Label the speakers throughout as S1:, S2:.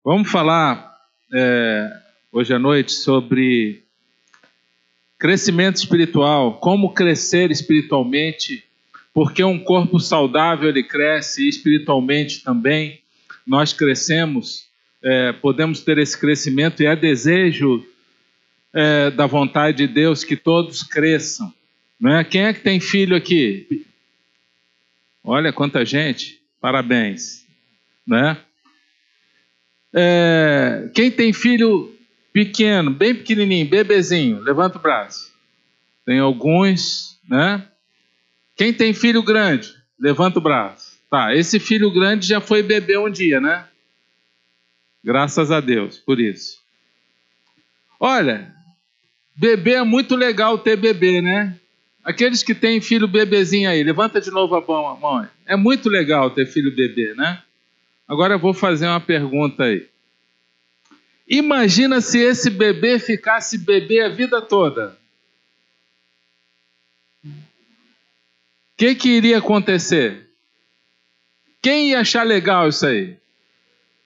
S1: Vamos falar hoje à noite sobre crescimento espiritual, como crescer espiritualmente, porque um corpo saudável ele cresce e espiritualmente também nós crescemos, podemos ter esse crescimento e é desejo da vontade de Deus que todos cresçam. Né? Quem é que tem filho aqui? Olha quanta gente, parabéns. Né? Quem tem filho pequeno, bem pequenininho, bebezinho, levanta o braço. Tem alguns, né? Quem tem filho grande, levanta o braço. Tá, esse filho grande já foi bebê um dia, né? Graças a Deus por isso. Olha, bebê é muito legal ter bebê, né? Aqueles que têm filho bebezinho aí, levanta de novo a mão. É muito legal ter filho bebê, né? Agora eu vou fazer uma pergunta aí. Imagina se esse bebê ficasse bebê a vida toda. O que iria acontecer? Quem ia achar legal isso aí?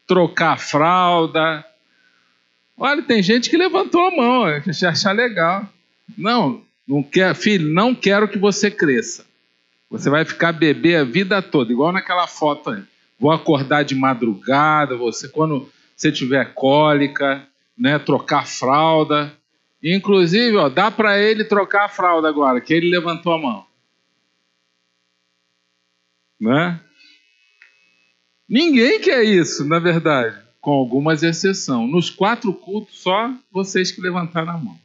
S1: Trocar a fralda. Olha, tem gente que levantou a mão, ia achar legal. Não quer, filho, não quero que você cresça. Você vai ficar bebê a vida toda, igual naquela foto aí. Vou acordar de madrugada, quando você tiver cólica, né, trocar fralda. Inclusive, dá para ele trocar a fralda agora, que ele levantou a mão. Né? Ninguém quer isso, na verdade, com algumas exceções. Nos 4 cultos, só vocês que levantaram a mão.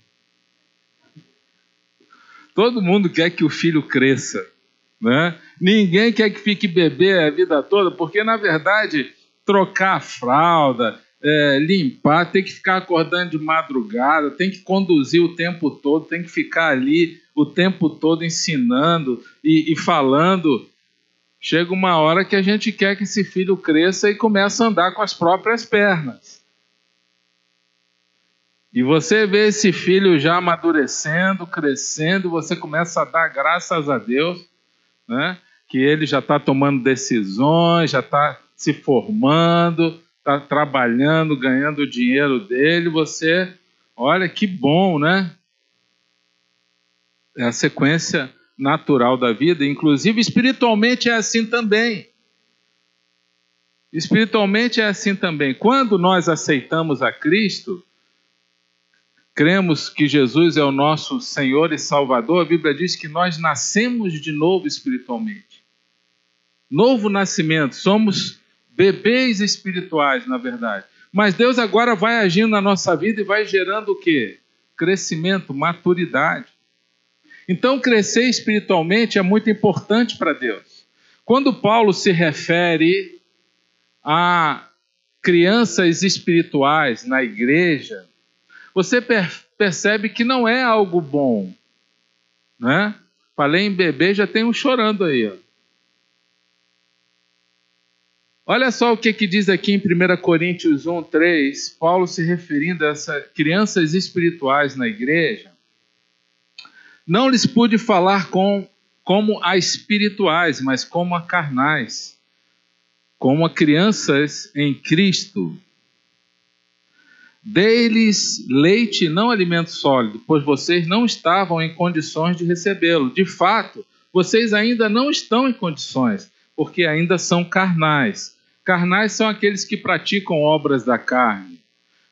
S1: Todo mundo quer que o filho cresça. Né? Ninguém quer que fique bebê a vida toda, porque, na verdade, trocar a fralda, limpar, tem que ficar acordando de madrugada, tem que conduzir o tempo todo, tem que ficar ali o tempo todo ensinando e falando. Chega uma hora que a gente quer que esse filho cresça e comece a andar com as próprias pernas. E você vê esse filho já amadurecendo, crescendo, você começa a dar graças a Deus, né? Que ele já está tomando decisões, já está se formando, está trabalhando, ganhando o dinheiro dele. Você, olha que bom, né? É a sequência natural da vida, inclusive espiritualmente é assim também. Espiritualmente é assim também. Quando nós aceitamos a Cristo, cremos que Jesus é o nosso Senhor e Salvador, a Bíblia diz que nós nascemos de novo espiritualmente. Novo nascimento, somos bebês espirituais, na verdade. Mas Deus agora vai agindo na nossa vida e vai gerando o quê? Crescimento, maturidade. Então, crescer espiritualmente é muito importante para Deus. Quando Paulo se refere a crianças espirituais na igreja, você percebe que não é algo bom. Né? Falei em bebê, já tem um chorando aí. Olha só o que diz aqui em 1 Coríntios 1:3, Paulo se referindo a essas crianças espirituais na igreja. Não lhes pude falar como a espirituais, mas como a carnais, como a crianças em Cristo. Dei-lhes leite e não alimento sólido, pois vocês não estavam em condições de recebê-lo. De fato, vocês ainda não estão em condições, porque ainda são carnais. Carnais são aqueles que praticam obras da carne,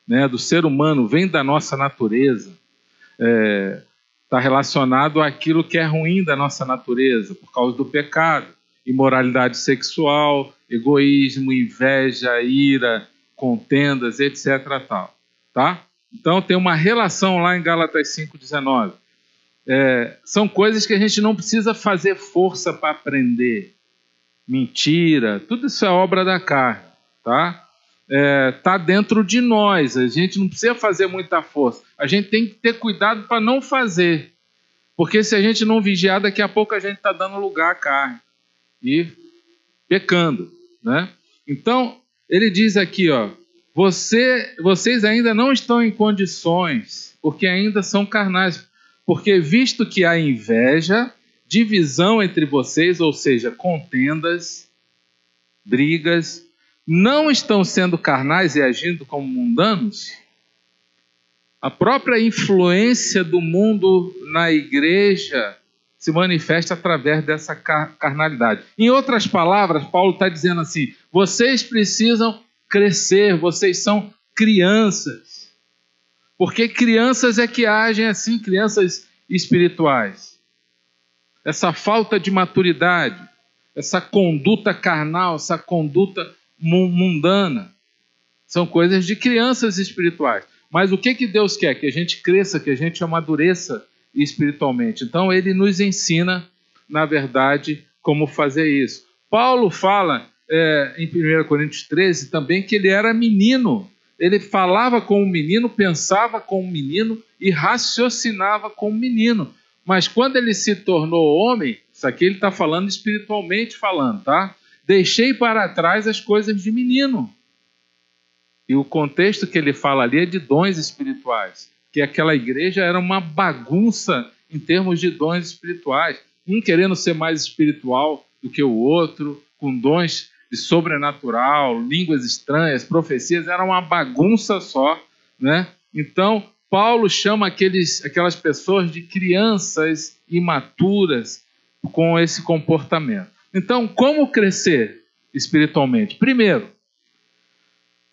S1: né, do ser humano, vem da nossa natureza. Está relacionado àquilo que é ruim da nossa natureza, por causa do pecado, imoralidade sexual, egoísmo, inveja, ira, contendas, etc. Tal, tá? Então tem uma relação lá em Gálatas 5:19. São coisas que a gente não precisa fazer força para aprender. Mentira, tudo isso é obra da carne, tá? Tá dentro de nós, a gente não precisa fazer muita força, a gente tem que ter cuidado para não fazer, porque se a gente não vigiar, daqui a pouco a gente está dando lugar à carne e pecando, né? Então, ele diz aqui, vocês ainda não estão em condições, porque ainda são carnais, porque visto que há inveja, divisão entre vocês, ou seja, contendas, brigas, não estão sendo carnais e agindo como mundanos, a própria influência do mundo na igreja se manifesta através dessa carnalidade. Em outras palavras, Paulo está dizendo assim: vocês precisam crescer, vocês são crianças. Porque crianças é que agem assim, crianças espirituais. Essa falta de maturidade, essa conduta carnal, essa conduta mundana, são coisas de crianças espirituais. Mas o que Deus quer? Que a gente cresça, que a gente amadureça espiritualmente. Então ele nos ensina, na verdade, como fazer isso. Paulo fala em 1 Coríntios 13 também que ele era menino. Ele falava como um menino, pensava como um menino e raciocinava como um menino. Mas quando ele se tornou homem, isso aqui ele está falando espiritualmente falando, tá? Deixei para trás as coisas de menino. E o contexto que ele fala ali é de dons espirituais, que aquela igreja era uma bagunça em termos de dons espirituais, um querendo ser mais espiritual do que o outro, com dons de sobrenatural, línguas estranhas, profecias, era uma bagunça só, né? Então, Paulo chama aquelas pessoas de crianças imaturas com esse comportamento. Então, como crescer espiritualmente? Primeiro,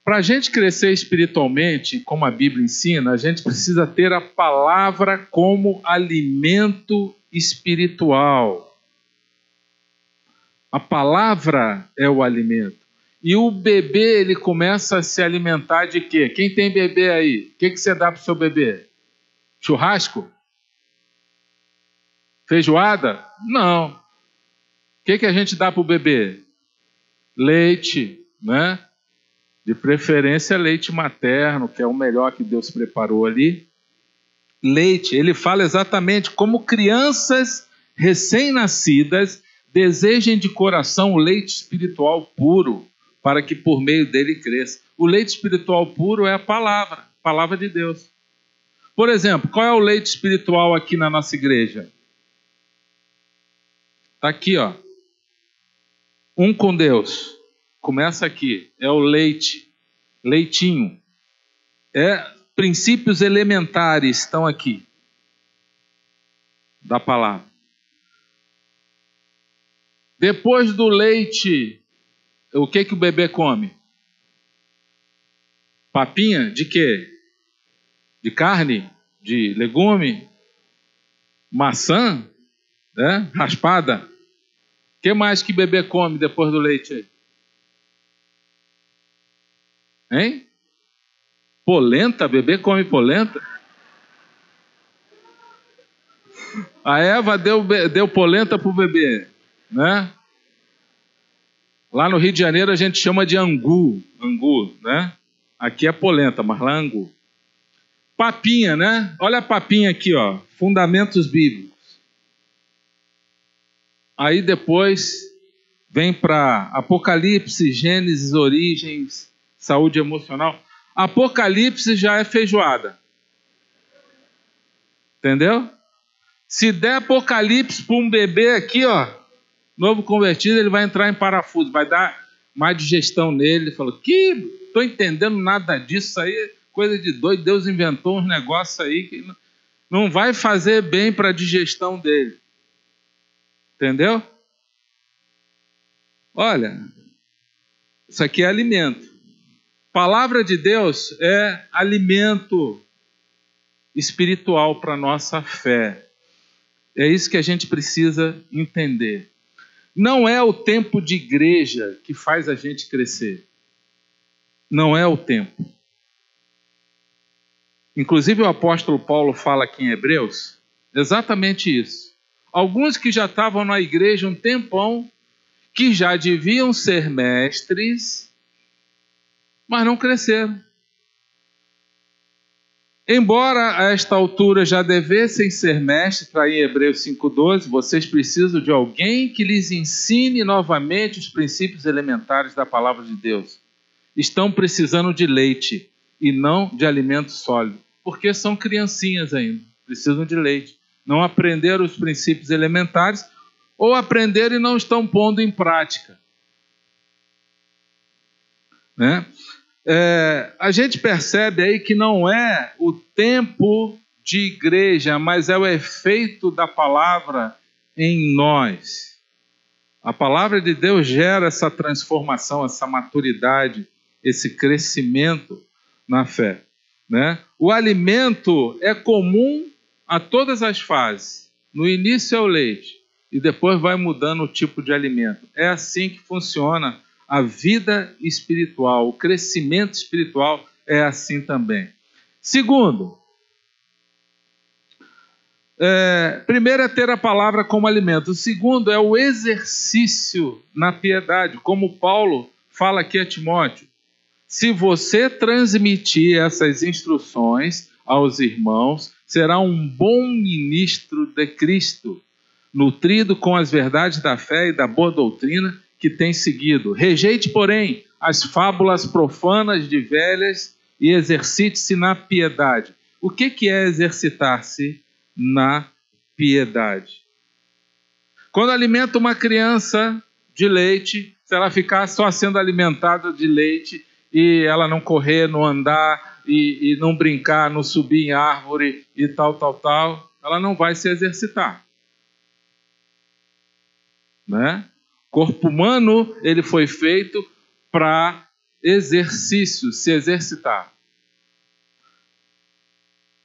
S1: para a gente crescer espiritualmente, como a Bíblia ensina, a gente precisa ter a palavra como alimento espiritual. A palavra é o alimento. E o bebê, ele começa a se alimentar de quê? Quem tem bebê aí? O que você dá para o seu bebê? Churrasco? Feijoada? Não. O que a gente dá para o bebê? Leite, né? De preferência leite materno, que é o melhor que Deus preparou ali. Leite, ele fala exatamente como crianças recém-nascidas desejem de coração o leite espiritual puro, para que por meio dele cresça. O leite espiritual puro é a palavra de Deus. Por exemplo, qual é o leite espiritual aqui na nossa igreja? Está aqui, ó. Um com Deus. Começa aqui, é o leite, leitinho. Princípios elementares estão aqui, da palavra. Depois do leite, o que o bebê come? Papinha de quê? De carne? De legume? Maçã? Né? Raspada? O que mais que bebê come depois do leite aí? Hein? Polenta? Bebê come polenta? A Eva deu polenta para o bebê, né? Lá no Rio de Janeiro a gente chama de angu, né? Aqui é polenta, mas lá é angu. Papinha, né? Olha a papinha aqui, ó. Fundamentos bíblicos. Aí depois vem para Apocalipse, Gênesis, Origens, saúde emocional. Apocalipse já é feijoada. Entendeu? Se der Apocalipse para um bebê aqui, ó, novo convertido, ele vai entrar em parafuso, vai dar má digestão nele. Ele falou, estou entendendo nada disso aí, coisa de doido, Deus inventou uns negócios aí que não vai fazer bem para a digestão dele. Entendeu? Olha, isso aqui é alimento. Palavra de Deus é alimento espiritual para a nossa fé. É isso que a gente precisa entender. Não é o tempo de igreja que faz a gente crescer. Não é o tempo. Inclusive o apóstolo Paulo fala aqui em Hebreus exatamente isso. Alguns que já estavam na igreja um tempão, que já deviam ser mestres, mas não cresceram. Embora a esta altura já devessem ser mestres, para em Hebreus 5,12, vocês precisam de alguém que lhes ensine novamente os princípios elementares da palavra de Deus. Estão precisando de leite e não de alimento sólido, porque são criancinhas ainda, precisam de leite. Não aprenderam os princípios elementares ou aprenderam e não estão pondo em prática. né? A gente percebe aí que não é o tempo de igreja, mas é o efeito da palavra em nós. A palavra de Deus gera essa transformação, essa maturidade, esse crescimento na fé, né? O alimento é comum a todas as fases. No início é o leite e depois vai mudando o tipo de alimento. É assim que funciona a vida espiritual, o crescimento espiritual é assim também. Segundo, primeiro é ter a palavra como alimento. O segundo é o exercício na piedade, como Paulo fala aqui a Timóteo. Se você transmitir essas instruções aos irmãos, será um bom ministro de Cristo, nutrido com as verdades da fé e da boa doutrina que tem seguido. Rejeite, porém, as fábulas profanas de velhas e exercite-se na piedade. O que é exercitar-se na piedade? Quando alimenta uma criança de leite, se ela ficar só sendo alimentada de leite e ela não correr, não andar e não brincar, não subir em árvore e tal, ela não vai se exercitar, né? O corpo humano, ele foi feito para exercício, se exercitar.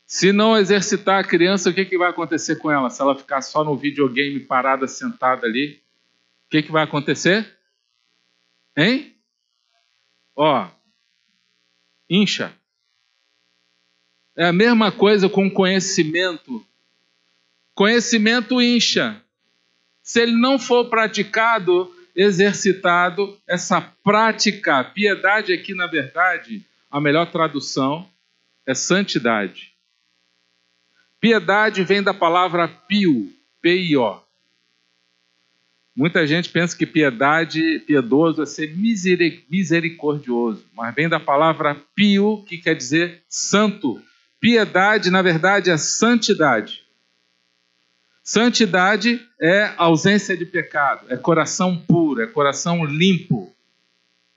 S1: Se não exercitar a criança, o que vai acontecer com ela? Se ela ficar só no videogame parada, sentada ali, o que vai acontecer? Hein? Incha. É a mesma coisa com conhecimento. Conhecimento incha. Se ele não for praticado, exercitado, essa prática, piedade aqui, na verdade, a melhor tradução é santidade. Piedade vem da palavra pio, P-I-O. Muita gente pensa que piedade, piedoso é ser misericordioso, mas vem da palavra pio, que quer dizer santo. Piedade, na verdade, é santidade. Santidade é ausência de pecado, é coração puro, é coração limpo,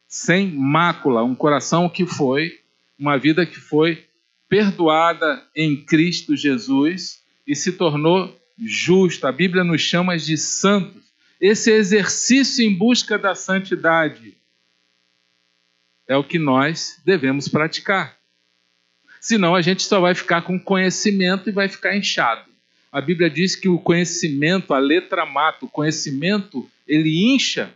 S1: sem mácula, um coração que foi, uma vida que foi perdoada em Cristo Jesus e se tornou justa. A Bíblia nos chama de santos. Esse exercício em busca da santidade é o que nós devemos praticar. Senão a gente só vai ficar com conhecimento e vai ficar inchado. A Bíblia diz que o conhecimento, a letra mata, o conhecimento, ele incha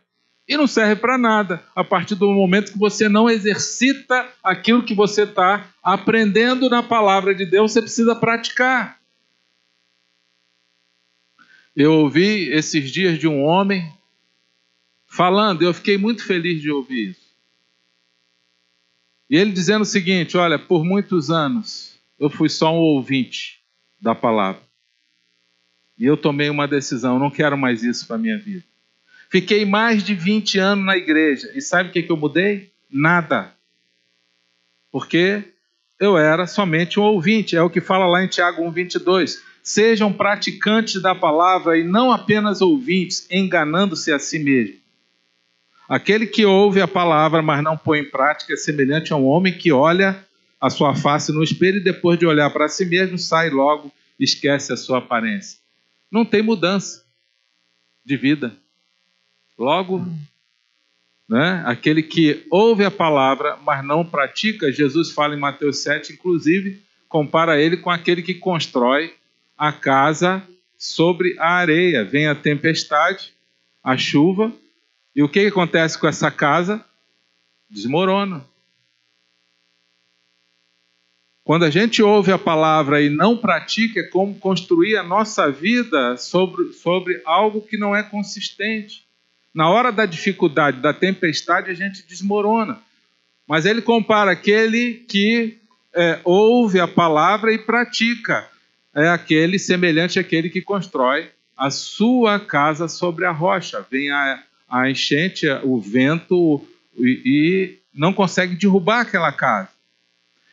S1: e não serve para nada a partir do momento que você não exercita aquilo que você está aprendendo na palavra de Deus, você precisa praticar. Eu ouvi esses dias de um homem falando, eu fiquei muito feliz de ouvir isso. E ele dizendo o seguinte: olha, por muitos anos eu fui só um ouvinte da palavra. E eu tomei uma decisão, não quero mais isso para a minha vida. Fiquei mais de 20 anos na igreja. E sabe o que eu mudei? Nada. Porque eu era somente um ouvinte. É o que fala lá em Tiago 1:22. Sejam praticantes da palavra e não apenas ouvintes, enganando-se a si mesmo. Aquele que ouve a palavra, mas não põe em prática, é semelhante a um homem que olha a sua face no espelho e depois de olhar para si mesmo, sai logo, esquece a sua aparência. Não tem mudança de vida. Logo, né, aquele que ouve a palavra, mas não pratica, Jesus fala em Mateus 7, inclusive, compara ele com aquele que constrói a casa sobre a areia. Vem a tempestade, a chuva, e o que acontece com essa casa? Desmorona. Quando a gente ouve a palavra e não pratica, é como construir a nossa vida sobre algo que não é consistente. Na hora da dificuldade, da tempestade, a gente desmorona. Mas ele compara aquele que ouve a palavra e pratica. É aquele semelhante àquele que constrói a sua casa sobre a rocha. Vem a enchente, o vento e não consegue derrubar aquela casa.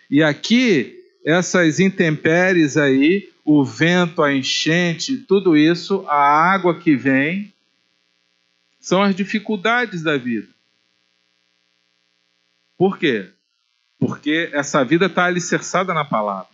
S1: E aqui, essas intempéries aí, o vento, a enchente, tudo isso, a água que vem, são as dificuldades da vida. Por quê? Porque essa vida está alicerçada na palavra.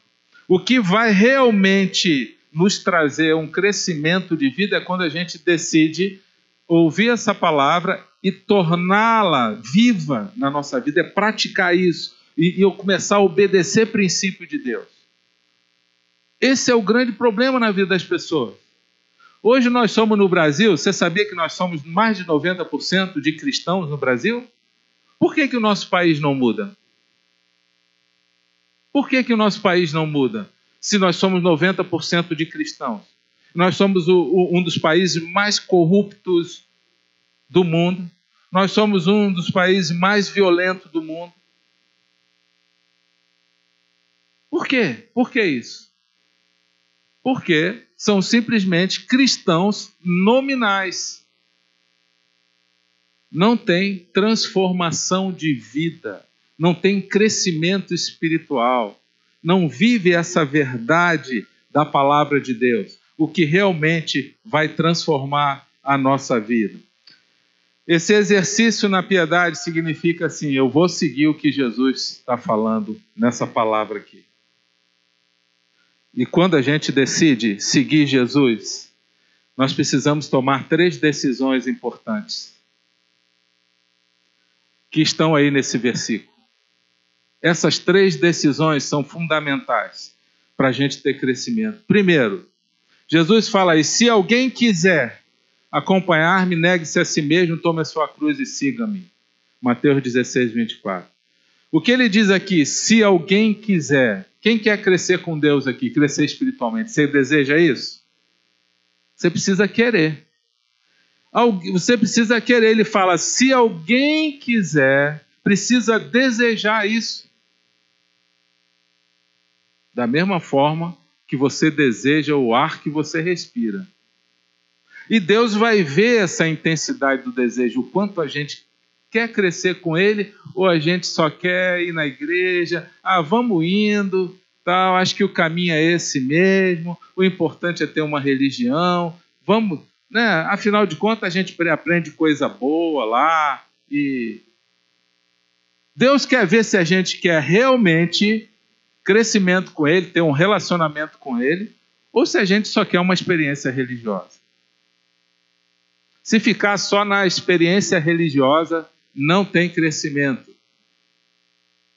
S1: O que vai realmente nos trazer um crescimento de vida é quando a gente decide ouvir essa palavra e torná-la viva na nossa vida, é praticar isso e eu começar a obedecer princípio de Deus. Esse é o grande problema na vida das pessoas. Hoje nós somos no Brasil, você sabia que nós somos mais de 90% de cristãos no Brasil? Por que o nosso país não muda? Por que o nosso país não muda? Se nós somos 90% de cristãos. Nós somos um dos países mais corruptos do mundo. Nós somos um dos países mais violentos do mundo. Por quê? Por que isso? Porque são simplesmente cristãos nominais. Não tem transformação de vida. Não tem crescimento espiritual, não vive essa verdade da palavra de Deus, o que realmente vai transformar a nossa vida. Esse exercício na piedade significa assim, eu vou seguir o que Jesus está falando nessa palavra aqui. E quando a gente decide seguir Jesus, nós precisamos tomar 3 decisões importantes, que estão aí nesse versículo. Essas 3 decisões são fundamentais para a gente ter crescimento. Primeiro, Jesus fala aí, se alguém quiser acompanhar-me, negue-se a si mesmo, tome a sua cruz e siga-me. Mateus 16, 24. O que ele diz aqui, se alguém quiser, quem quer crescer com Deus aqui, crescer espiritualmente, você deseja isso? Você precisa querer. Você precisa querer, ele fala, se alguém quiser, precisa desejar isso. Da mesma forma que você deseja o ar que você respira. E Deus vai ver essa intensidade do desejo, o quanto a gente quer crescer com Ele, ou a gente só quer ir na igreja, vamos indo, tal, acho que o caminho é esse mesmo, o importante é ter uma religião, vamos, né? Afinal de contas a gente aprende coisa boa lá, e Deus quer ver se a gente quer realmente crescimento com Ele, ter um relacionamento com Ele, ou se a gente só quer uma experiência religiosa. Se ficar só na experiência religiosa, não tem crescimento.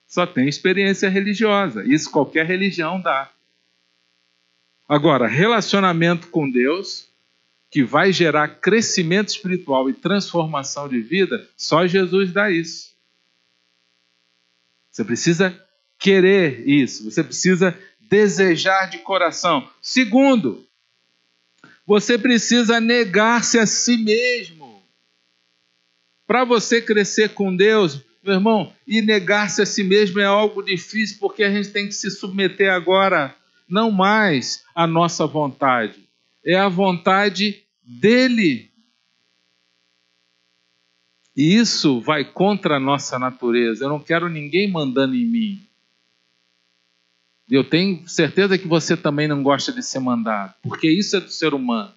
S1: Só tem experiência religiosa. Isso qualquer religião dá. Agora, relacionamento com Deus, que vai gerar crescimento espiritual e transformação de vida, só Jesus dá isso. Você precisa querer isso, você precisa desejar de coração. Segundo, você precisa negar-se a si mesmo. Para você crescer com Deus, meu irmão, e negar-se a si mesmo é algo difícil, porque a gente tem que se submeter agora, não mais à nossa vontade, é a vontade dele. E isso vai contra a nossa natureza. Eu não quero ninguém mandando em mim. Eu tenho certeza que você também não gosta de ser mandado, porque isso é do ser humano.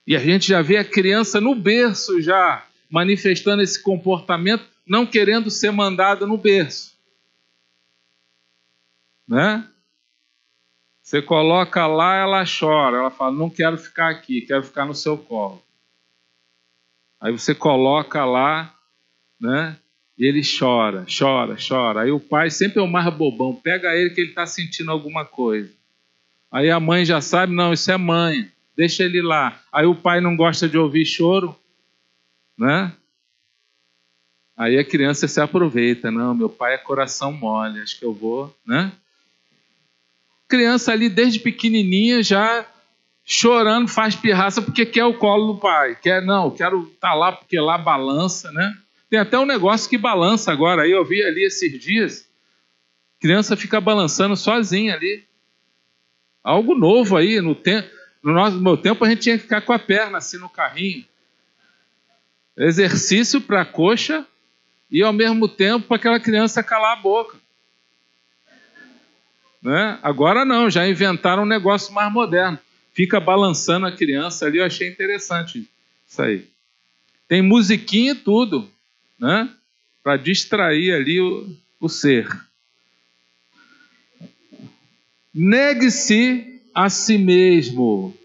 S1: E a gente já vê a criança no berço já manifestando esse comportamento, não querendo ser mandada no berço. Né? Você coloca lá, ela chora, ela fala, não quero ficar aqui, quero ficar no seu colo. Aí você coloca lá, né? E ele chora, chora, chora. Aí o pai sempre é o mais bobão, pega ele que ele está sentindo alguma coisa. Aí a mãe já sabe, não, isso é mãe, deixa ele lá. Aí o pai não gosta de ouvir choro, né? Aí a criança se aproveita, não, meu pai é coração mole, acho que eu vou, né? Criança ali desde pequenininha já chorando, faz pirraça porque quer o colo do pai. Quero estar lá porque lá balança, né? Tem até um negócio que balança agora. Aí eu vi ali esses dias, criança fica balançando sozinha ali. Algo novo aí. No meu tempo a gente tinha que ficar com a perna assim no carrinho. Exercício para a coxa e ao mesmo tempo para aquela criança calar a boca. Né? Agora não, já inventaram um negócio mais moderno. Fica balançando a criança ali, eu achei interessante isso aí. Tem musiquinha e tudo. né? Para distrair ali o ser. Negue-se a si mesmo.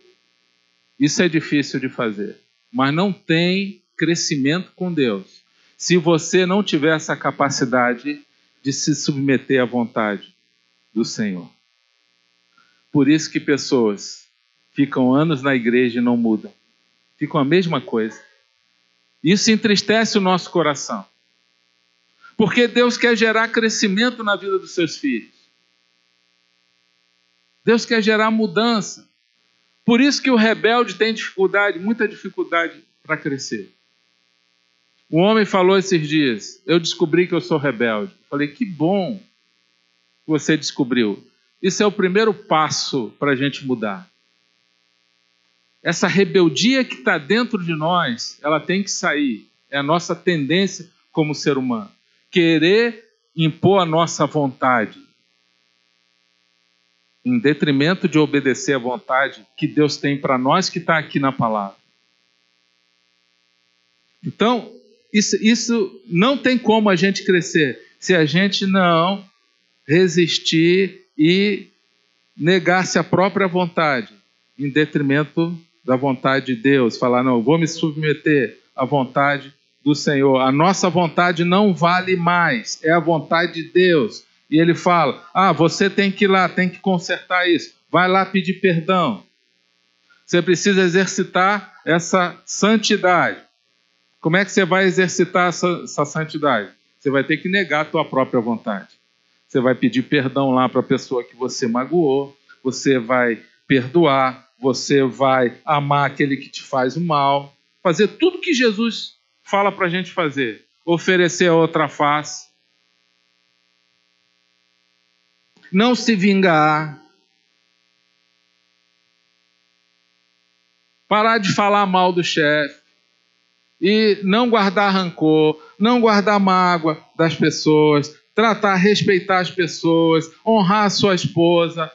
S1: Isso é difícil de fazer, mas não tem crescimento com Deus se você não tiver essa capacidade de se submeter à vontade do Senhor. Por isso que pessoas ficam anos na igreja e não mudam. Ficam a mesma coisa. Isso entristece o nosso coração. Porque Deus quer gerar crescimento na vida dos seus filhos. Deus quer gerar mudança. Por isso que o rebelde tem dificuldade, muita dificuldade para crescer. Um homem falou esses dias, eu descobri que eu sou rebelde. Falei, que bom que você descobriu. Isso é o primeiro passo para a gente mudar. Essa rebeldia que está dentro de nós, ela tem que sair. É a nossa tendência como ser humano. Querer impor a nossa vontade, em detrimento de obedecer à vontade que Deus tem para nós, que está aqui na palavra. Então, isso não tem como a gente crescer se a gente não resistir e negar-se a própria vontade, em detrimento da vontade de Deus. Falar, não, eu vou me submeter à vontade do Senhor. A nossa vontade não vale mais, é a vontade de Deus. E ele fala, você tem que ir lá, tem que consertar isso. Vai lá pedir perdão. Você precisa exercitar essa santidade. Como é que você vai exercitar essa santidade? Você vai ter que negar a tua própria vontade. Você vai pedir perdão lá para a pessoa que você magoou. Você vai perdoar. Você vai amar aquele que te faz o mal. Fazer tudo que Jesus fala para a gente fazer. Oferecer a outra face. Não se vingar. Parar de falar mal do chefe. E não guardar rancor, não guardar mágoa das pessoas, respeitar as pessoas, honrar a sua esposa,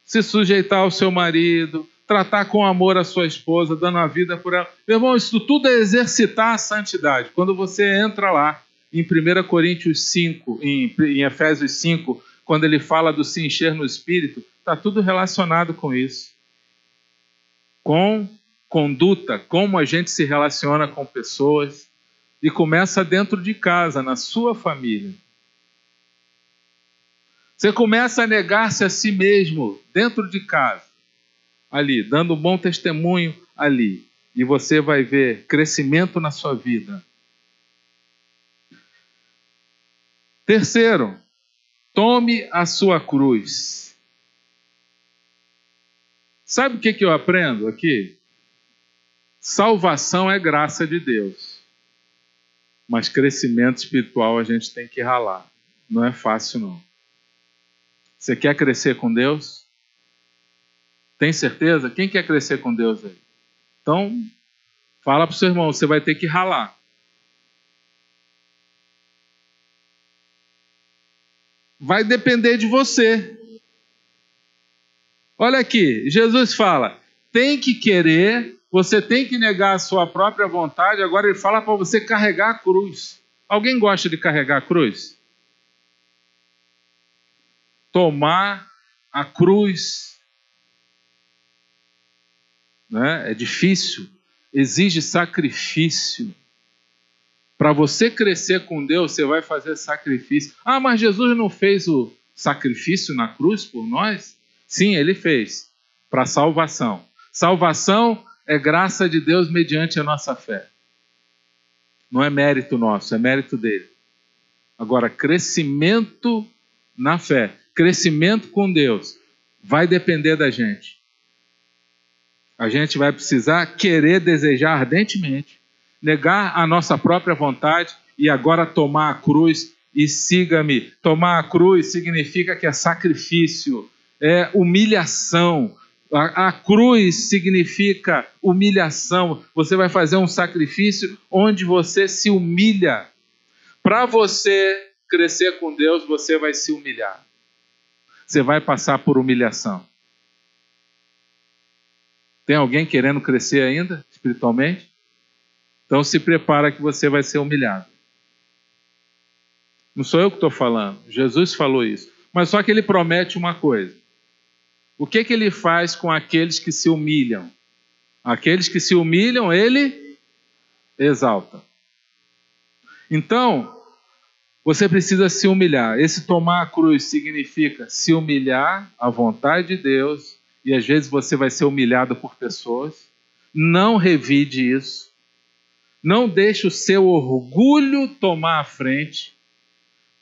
S1: se sujeitar ao seu marido, tratar com amor a sua esposa, dando a vida por ela. Meu irmão, isso tudo é exercitar a santidade. Quando você entra lá em 1 Coríntios 5, em Efésios 5, quando ele fala do se encher no Espírito, está tudo relacionado com isso. Com conduta, como a gente se relaciona com pessoas, e começa dentro de casa, na sua família. Você começa a negar-se a si mesmo dentro de casa, ali, dando um bom testemunho ali, e você vai ver crescimento na sua vida. Terceiro, tome a sua cruz. Sabe o que eu aprendo aqui? Salvação é graça de Deus. Mas crescimento espiritual a gente tem que ralar. Não é fácil, não. Você quer crescer com Deus? Tem certeza? Quem quer crescer com Deus aí? Então, fala para o seu irmão, você vai ter que ralar. Vai depender de você. Olha aqui, Jesus fala, tem que querer, você tem que negar a sua própria vontade. Agora ele fala para você carregar a cruz. Alguém gosta de carregar a cruz? Tomar a cruz, né? É difícil, exige sacrifício. Para você crescer com Deus, você vai fazer sacrifício. Mas Jesus não fez o sacrifício na cruz por nós? Sim, ele fez, para salvação. Salvação é graça de Deus mediante a nossa fé. Não é mérito nosso, é mérito dele. Agora, crescimento na fé, crescimento com Deus, vai depender da gente. A gente vai precisar querer, desejar ardentemente, negar a nossa própria vontade e agora tomar a cruz e siga-me. Tomar a cruz significa que é sacrifício, é humilhação. A cruz significa humilhação. Você vai fazer um sacrifício onde você se humilha. Para você crescer com Deus, você vai se humilhar. Você vai passar por humilhação. Tem alguém querendo crescer ainda, espiritualmente? Então se prepara que você vai ser humilhado. Não sou eu que estou falando. Jesus falou isso. Mas só que ele promete uma coisa. O que ele faz com aqueles que se humilham? Aqueles que se humilham, ele exalta. Então, você precisa se humilhar. Esse tomar a cruz significa se humilhar à vontade de Deus. E às vezes você vai ser humilhado por pessoas. Não revide isso. Não deixe o seu orgulho tomar a frente.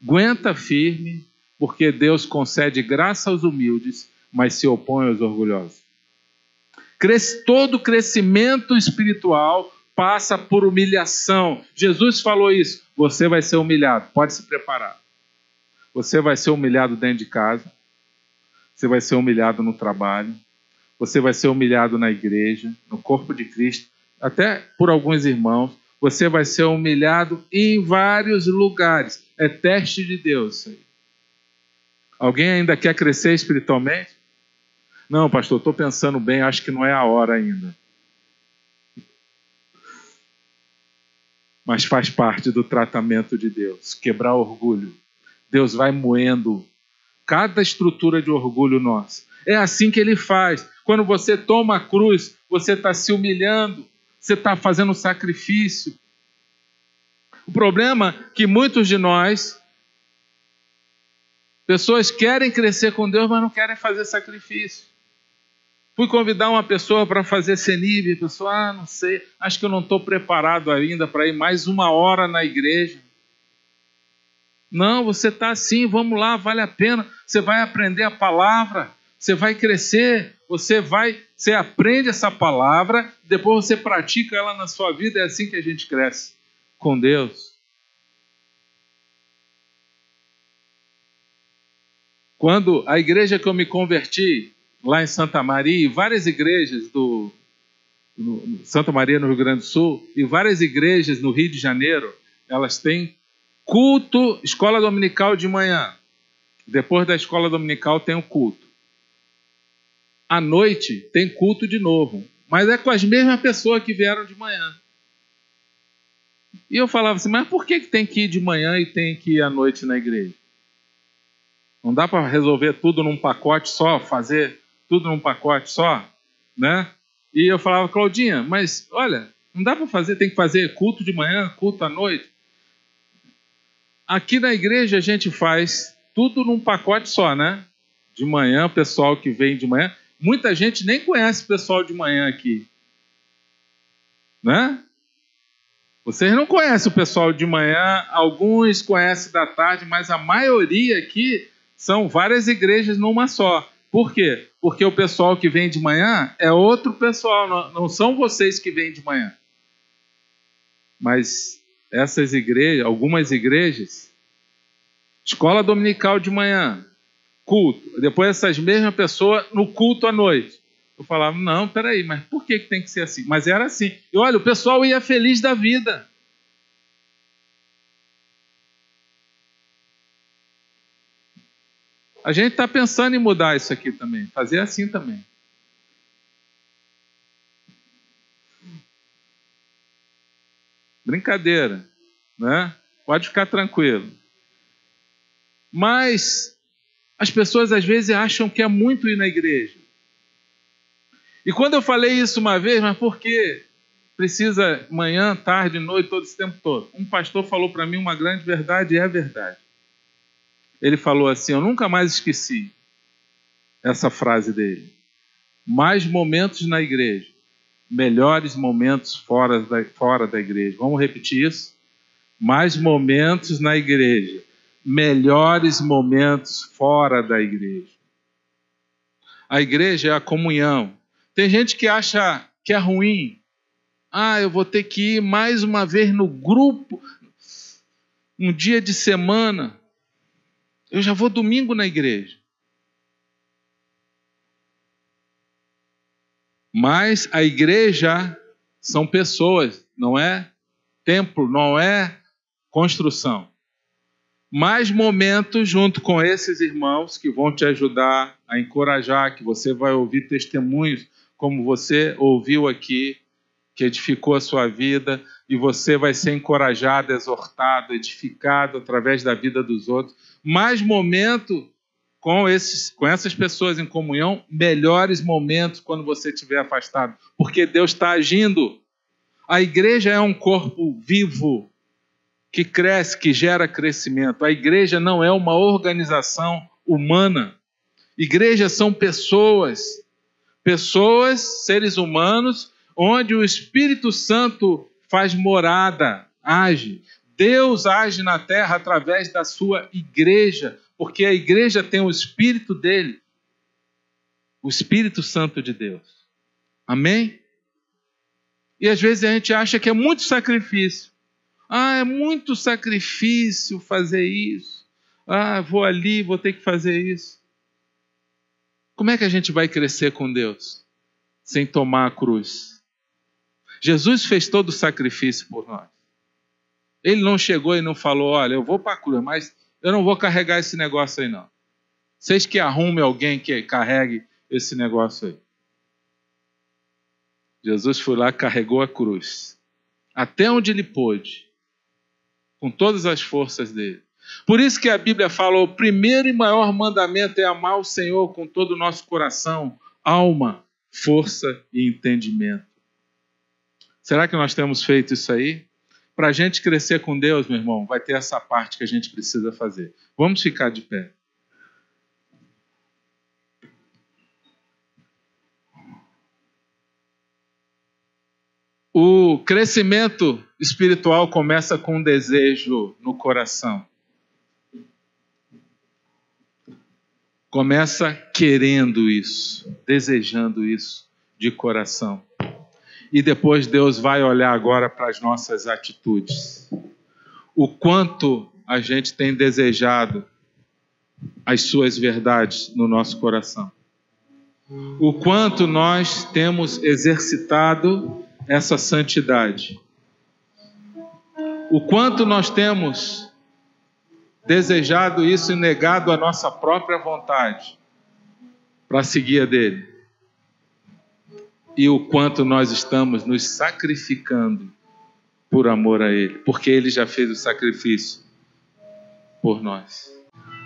S1: Aguenta firme, porque Deus concede graça aos humildes, mas se opõe aos orgulhosos. Todo crescimento espiritual passa por humilhação. Jesus falou isso. Você vai ser humilhado. Pode se preparar. Você vai ser humilhado dentro de casa. Você vai ser humilhado no trabalho. Você vai ser humilhado na igreja, no corpo de Cristo, até por alguns irmãos. Você vai ser humilhado em vários lugares. É teste de Deus isso aí. Alguém ainda quer crescer espiritualmente? Não, pastor, estou pensando bem, acho que não é a hora ainda. Mas faz parte do tratamento de Deus, quebrar orgulho. Deus vai moendo cada estrutura de orgulho nossa. É assim que Ele faz. Quando você toma a cruz, você está se humilhando, você está fazendo um sacrifício. O problema é que muitos de nós, pessoas querem crescer com Deus, mas não querem fazer sacrifício. Fui convidar uma pessoa para fazer CENIB, a pessoa, não sei, acho que eu não estou preparado ainda para ir mais 1 hora na igreja. Não, você está assim, vamos lá, vale a pena, você vai aprender a palavra, você vai crescer, você aprende essa palavra, depois você pratica ela na sua vida, é assim que a gente cresce com Deus. Quando a igreja que eu me converti, lá em Santa Maria, e várias igrejas Santa Maria no Rio Grande do Sul, e várias igrejas no Rio de Janeiro, elas têm culto, escola dominical de manhã. Depois da escola dominical tem o culto. À noite tem culto de novo, mas é com as mesmas pessoas que vieram de manhã. E eu falava assim, mas por que tem que ir de manhã e tem que ir à noite na igreja? Não dá para resolver tudo num pacote só, fazer tudo num pacote só, né? E eu falava, Claudinha, mas olha, não dá para fazer, tem que fazer culto de manhã, culto à noite. Aqui na igreja a gente faz tudo num pacote só, né? De manhã, o pessoal que vem de manhã. Muita gente nem conhece o pessoal de manhã aqui, né? Vocês não conhecem o pessoal de manhã, alguns conhecem da tarde, mas a maioria aqui são várias igrejas numa só. Por quê? Porque o pessoal que vem de manhã é outro pessoal, não são vocês que vêm de manhã. Mas essas igrejas, algumas igrejas, escola dominical de manhã, culto, depois essas mesmas pessoas no culto à noite. Eu falava, não, peraí, mas por que tem que ser assim? Mas era assim. E olha, o pessoal ia feliz da vida. A gente está pensando em mudar isso aqui também, fazer assim também. Brincadeira, né? Pode ficar tranquilo. Mas as pessoas às vezes acham que é muito ir na igreja. E quando eu falei isso uma vez, mas por que precisa manhã, tarde, noite, todo esse tempo todo? Um pastor falou para mim uma grande verdade, e é verdade. Ele falou assim, eu nunca mais esqueci essa frase dele. Mais momentos na igreja, melhores momentos fora da igreja. Vamos repetir isso? Mais momentos na igreja, melhores momentos fora da igreja. A igreja é a comunhão. Tem gente que acha que é ruim. Ah, eu vou ter que ir mais uma vez no grupo, um dia de semana. Eu já vou domingo na igreja. Mas a igreja são pessoas, não é templo, não é construção. Mais momentos junto com esses irmãos que vão te ajudar a encorajar, que você vai ouvir testemunhos como você ouviu aqui, que edificou a sua vida. e você vai ser encorajado, exortado, edificado através da vida dos outros. Mais momento com essas pessoas em comunhão, melhores momentos quando você estiver afastado, porque Deus está agindo. A igreja é um corpo vivo, que cresce, que gera crescimento. A igreja não é uma organização humana. Igrejas são pessoas, seres humanos, onde o Espírito Santo faz morada, age. Deus age na terra através da sua igreja, porque a igreja tem o Espírito dele, o Espírito Santo de Deus. Amém? E às vezes a gente acha que é muito sacrifício. É muito sacrifício fazer isso. Vou ali, vou ter que fazer isso. Como é que a gente vai crescer com Deus sem tomar a cruz? Jesus fez todo o sacrifício por nós. Ele não chegou e não falou, olha, eu vou para a cruz, mas eu não vou carregar esse negócio aí não. Vocês que arrumem alguém que carregue esse negócio aí. Jesus foi lá, carregou a cruz, até onde ele pôde, com todas as forças dele. Por isso que a Bíblia fala, o primeiro e maior mandamento é amar o Senhor com todo o nosso coração, alma, força e entendimento. Será que nós temos feito isso aí? Para a gente crescer com Deus, meu irmão, vai ter essa parte que a gente precisa fazer. Vamos ficar de pé. O crescimento espiritual começa com um desejo no coração. Começa querendo isso, desejando isso de coração. E depois Deus vai olhar agora para as nossas atitudes. O quanto a gente tem desejado as suas verdades no nosso coração. O quanto nós temos exercitado essa santidade. O quanto nós temos desejado isso e negado a nossa própria vontade para seguir a dele. E o quanto nós estamos nos sacrificando por amor a ele, porque ele já fez o sacrifício por nós.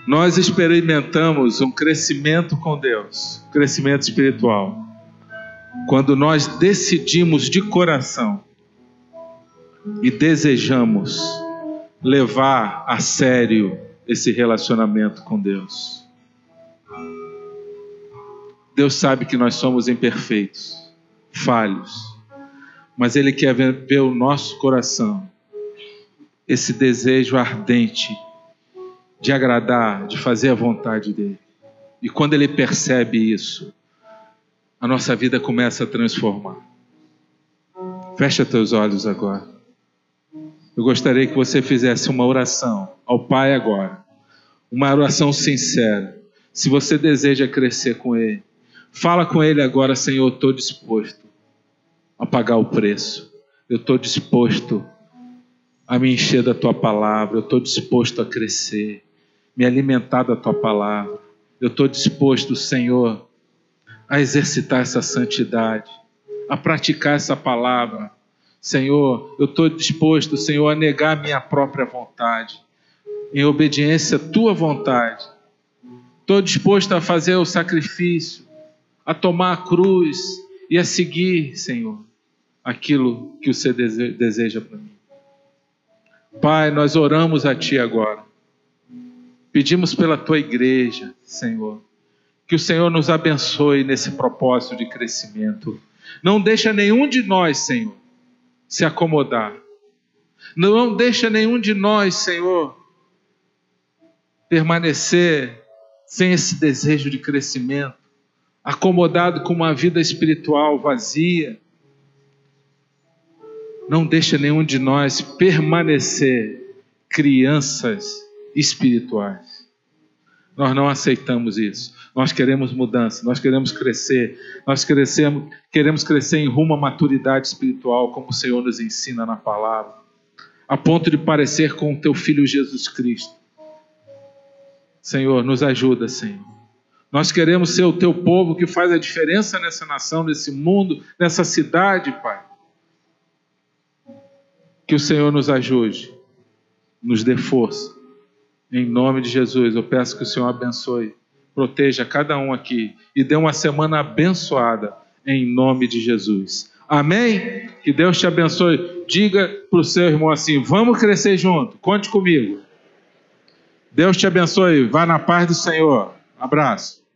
S1: Nós experimentamos um crescimento com Deus, um crescimento espiritual, quando nós decidimos de coração e desejamos levar a sério esse relacionamento com Deus. Deus sabe que nós somos imperfeitos, falhos, mas Ele quer ver o nosso coração, esse desejo ardente de agradar, de fazer a vontade dEle. E quando Ele percebe isso, a nossa vida começa a transformar. Fecha teus olhos agora. Eu gostaria que você fizesse uma oração ao Pai agora, uma oração sincera. Se você deseja crescer com Ele, fala com Ele agora, Senhor, eu estou disposto a pagar o preço. Eu estou disposto a me encher da Tua palavra. Eu estou disposto a crescer, me alimentar da Tua palavra. Eu estou disposto, Senhor, a exercitar essa santidade, a praticar essa palavra. Senhor, eu estou disposto, Senhor, a negar a minha própria vontade, em obediência à Tua vontade. Estou disposto a fazer o sacrifício, a tomar a cruz e a seguir, Senhor, aquilo que o Senhor deseja para mim. Pai, nós oramos a Ti agora. Pedimos pela Tua igreja, Senhor, que o Senhor nos abençoe nesse propósito de crescimento. Não deixa nenhum de nós, Senhor, se acomodar. Não deixa nenhum de nós, Senhor, permanecer sem esse desejo de crescimento, acomodado com uma vida espiritual vazia. Não deixa nenhum de nós permanecer crianças espirituais. Nós não aceitamos isso. Nós queremos mudança, nós queremos crescer, queremos crescer em rumo à maturidade espiritual, como o Senhor nos ensina na palavra, a ponto de parecer com o Teu Filho Jesus Cristo. Senhor, nos ajuda, Senhor. Nós queremos ser o Teu povo que faz a diferença nessa nação, nesse mundo, nessa cidade, Pai. Que o Senhor nos ajude, nos dê força. Em nome de Jesus, eu peço que o Senhor abençoe, proteja cada um aqui e dê uma semana abençoada, em nome de Jesus. Amém? Que Deus te abençoe. Diga para o seu irmão assim: vamos crescer junto, conte comigo. Deus te abençoe, vá na paz do Senhor. Abraço.